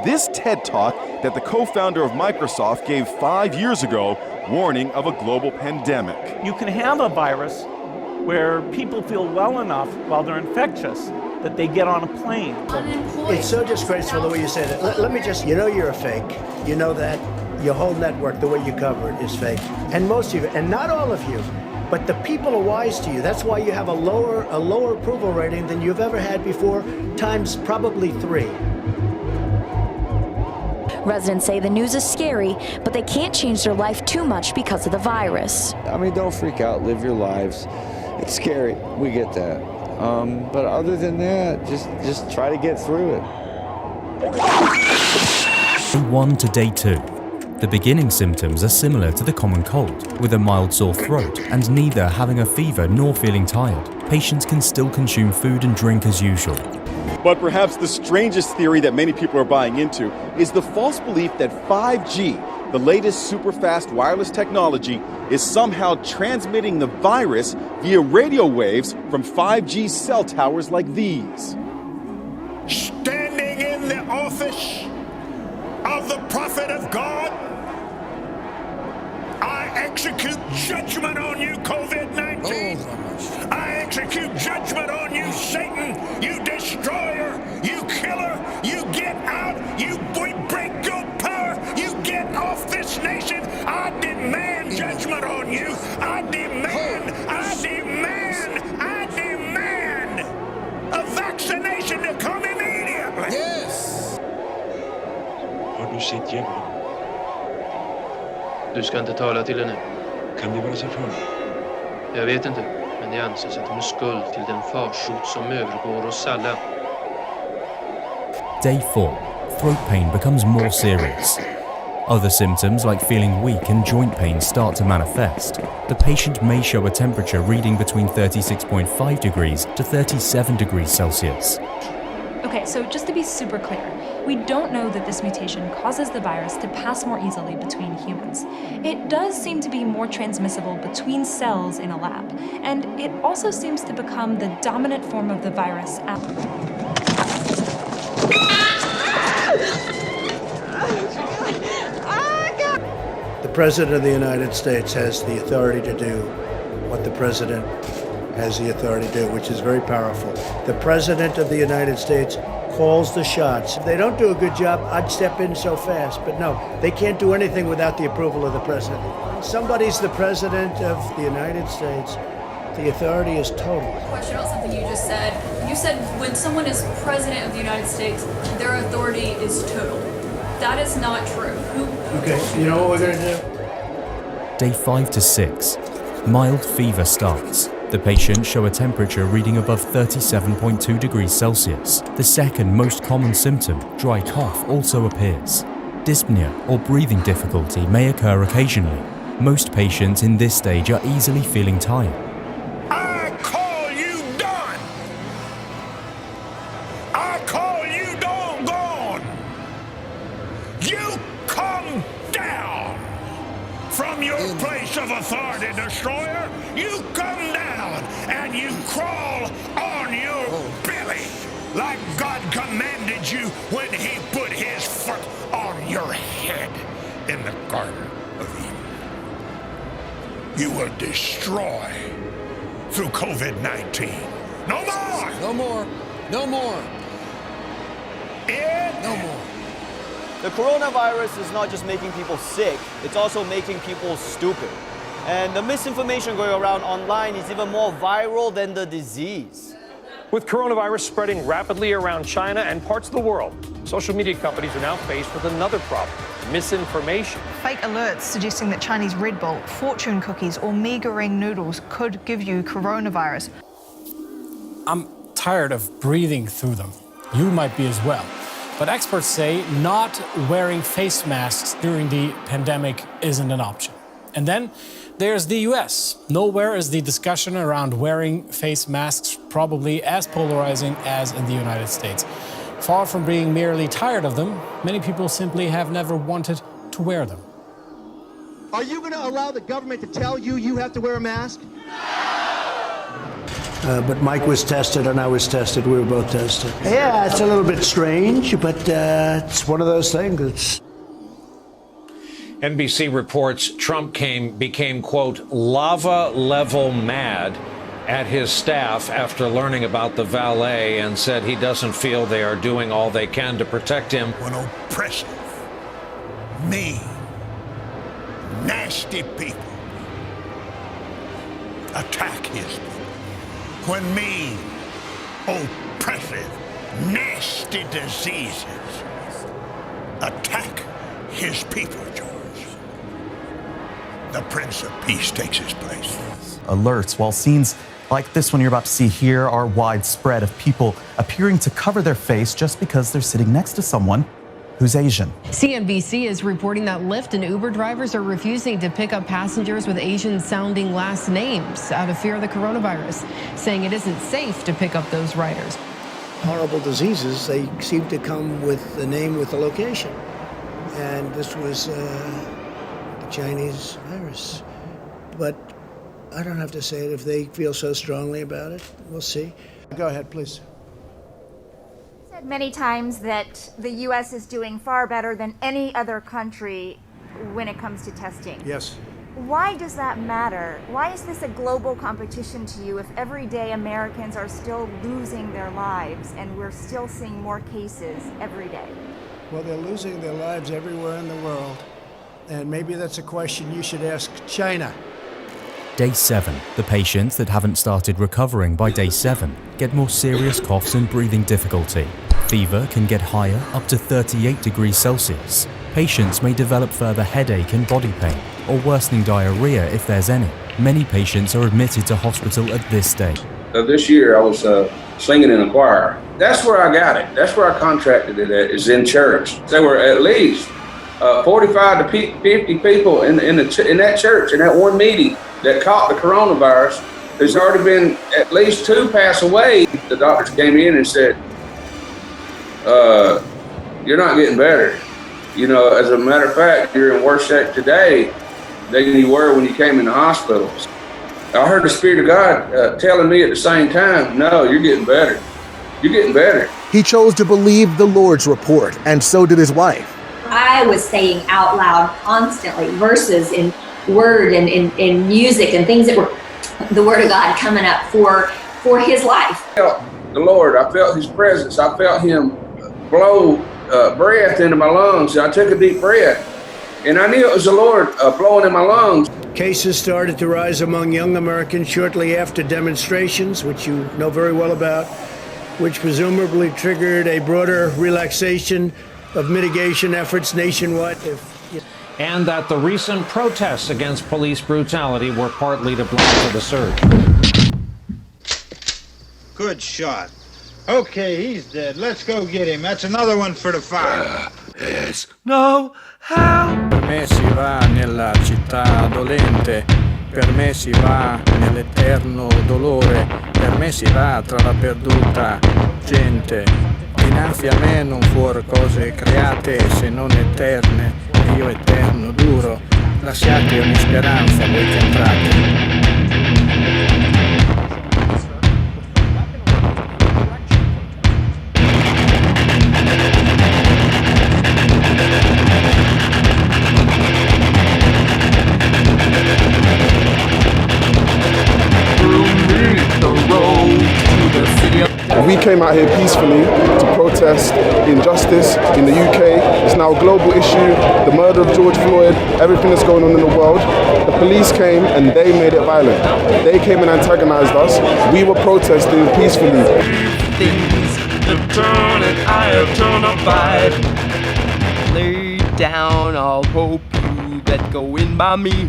This TED Talk that the co-founder of Microsoft gave 5 years ago, warning of a global pandemic. You can have a virus where people feel well enough while they're infectious that they get on a plane. It's so disgraceful the way you say that. Let me just, you know you're a fake. You know that your whole network, the way you cover it, is fake. And most of you, and not all of you, but the people are wise to you. That's why you have a lower approval rating than you've ever had before, times probably 3. Residents say the news is scary, but they can't change their life too much because of the virus. I mean, don't freak out, live your lives. It's scary, we get that. But other than that, just try to get through it. Day 1 to day 2. The beginning symptoms are similar to the common cold, with a mild sore throat and neither having a fever nor feeling tired. Patients can still consume food and drink as usual. But perhaps the strangest theory that many people are buying into is the false belief that 5G, the latest super-fast wireless technology, is somehow transmitting the virus via radio waves from 5G cell towers like these. Standing in the office of the prophet of God, I execute judgment on you, COVID-19. I execute judgment on you, Satan, you destroyer, you killer, you get out, we break your power, you get off this nation. I demand judgment on you. I demand a vaccination to come immediately. Yes! Har du sett djävulen? Du ska inte tala till henne. Kan det vara så för? Jag vet inte, men det anses att hon är skuld till den farsot som övergår oss alla. Day 4. Throat pain becomes more serious. Other symptoms like feeling weak and joint pain start to manifest. The patient may show a temperature reading between 36.5 degrees to 37 degrees Celsius. Okay, so just to be super clear, we don't know that this mutation causes the virus to pass more easily between humans. It does seem to be more transmissible between cells in a lab, and it also seems to become the dominant form of the virus The President of the United States has the authority to do what the President has the authority to do, which is very powerful. The President of the United States calls the shots. If they don't do a good job, I'd step in so fast. But no, they can't do anything without the approval of the President. Somebody's the President of the United States. The authority is total. Question about something you just said. You said when someone is President of the United States, their authority is total. That is not true. Okay, you know what we're going to do? Day 5 to 6. Mild fever starts. The patients show a temperature reading above 37.2 degrees Celsius. The second most common symptom, dry cough, also appears. Dyspnea or breathing difficulty may occur occasionally. Most patients in this stage are easily feeling tired. I call you done. I call you doggone. You come down from your place of authority, destroyer. You come down and you crawl on your belly like God commanded you when he put his foot on your head in the Garden of Eden. You will destroy through COVID-19. No more! No more! No more! No more. The coronavirus is not just making people sick, it's also making people stupid. And the misinformation going around online is even more viral than the disease. With coronavirus spreading rapidly around China and parts of the world, social media companies are now faced with another problem: misinformation. Fake alerts suggesting that Chinese Red Bull, fortune cookies, or mongering noodles could give you coronavirus. I'm tired of breathing through them. You might be as well. But experts say not wearing face masks during the pandemic isn't an option. And then there's the US. Nowhere is the discussion around wearing face masks probably as polarizing as in the United States. Far from being merely tired of them, many people simply have never wanted to wear them. Are you going to allow the government to tell you you have to wear a mask? But Mike was tested and I was tested. We were both tested. Yeah, it's a little bit strange, but it's one of those things. NBC reports Trump became, quote, lava-level mad at his staff after learning about the valet and said he doesn't feel they are doing all they can to protect him. When oppressive, mean, nasty people attack his people. When mean, oppressive, nasty diseases attack his people, George, the Prince of Peace takes his place. Alerts, while scenes like this one you're about to see here are widespread, of people appearing to cover their face just because they're sitting next to someone who's Asian. CNBC is reporting that Lyft and Uber drivers are refusing to pick up passengers with Asian-sounding last names out of fear of the coronavirus, saying it isn't safe to pick up those riders. Horrible diseases, they seem to come with the name with the location. And this was the Chinese virus. But I don't have to say it if they feel so strongly about it. We'll see. Go ahead, please. Said many times that the U.S. is doing far better than any other country when it comes to testing. Yes. Why does that matter? Why is this a global competition to you if every day Americans are still losing their lives and we're still seeing more cases every day? Well, they're losing their lives everywhere in the world. And maybe that's a question you should ask China. Day 7. The patients that haven't started recovering by day 7 get more serious coughs and breathing difficulty. Fever can get higher, up to 38 degrees Celsius. Patients may develop further headache and body pain, or worsening diarrhea if there's any. Many patients are admitted to hospital at this stage. This year I was singing in a choir. That's where I got it. That's where I contracted it at, is in church. There were at least 45 to 50 people in that church, in that one meeting, that caught the coronavirus. There's already been at least 2 pass away. The doctors came in and said, you're not getting better. You know, as a matter of fact, you're in worse shape today than you were when you came in the hospital. I heard the Spirit of God telling me at the same time, no, you're getting better. You're getting better. He chose to believe the Lord's report, and so did his wife. I was saying out loud constantly verses in word and in music and things that were the Word of God coming up for his life. I felt the Lord. I felt His presence. I felt Him blow breath into my lungs. I took a deep breath, and I knew it was the Lord blowing in my lungs. Cases started to rise among young Americans shortly after demonstrations, which you know very well about, which presumably triggered a broader relaxation of mitigation efforts nationwide. And that the recent protests against police brutality were partly to blame for the surge. Good shot. Okay, he's dead. Let's go get him. That's another one for the fire. Yes. No. How? Per me si va nella città dolente, per me si va nell'eterno dolore, per me si va tra la perduta gente. Dinanzi a me non fuor cose create se non eterne, e io eterno duro. Lasciate ogni speranza voi che entrate. We came out here peacefully to protest injustice in the UK. It's now a global issue. The murder of George Floyd, everything that's going on in the world. The police came and they made it violent. They came and antagonized us. We were protesting peacefully. Things that turn and I have turned abide. Lay down, I'll hope you that go in by me.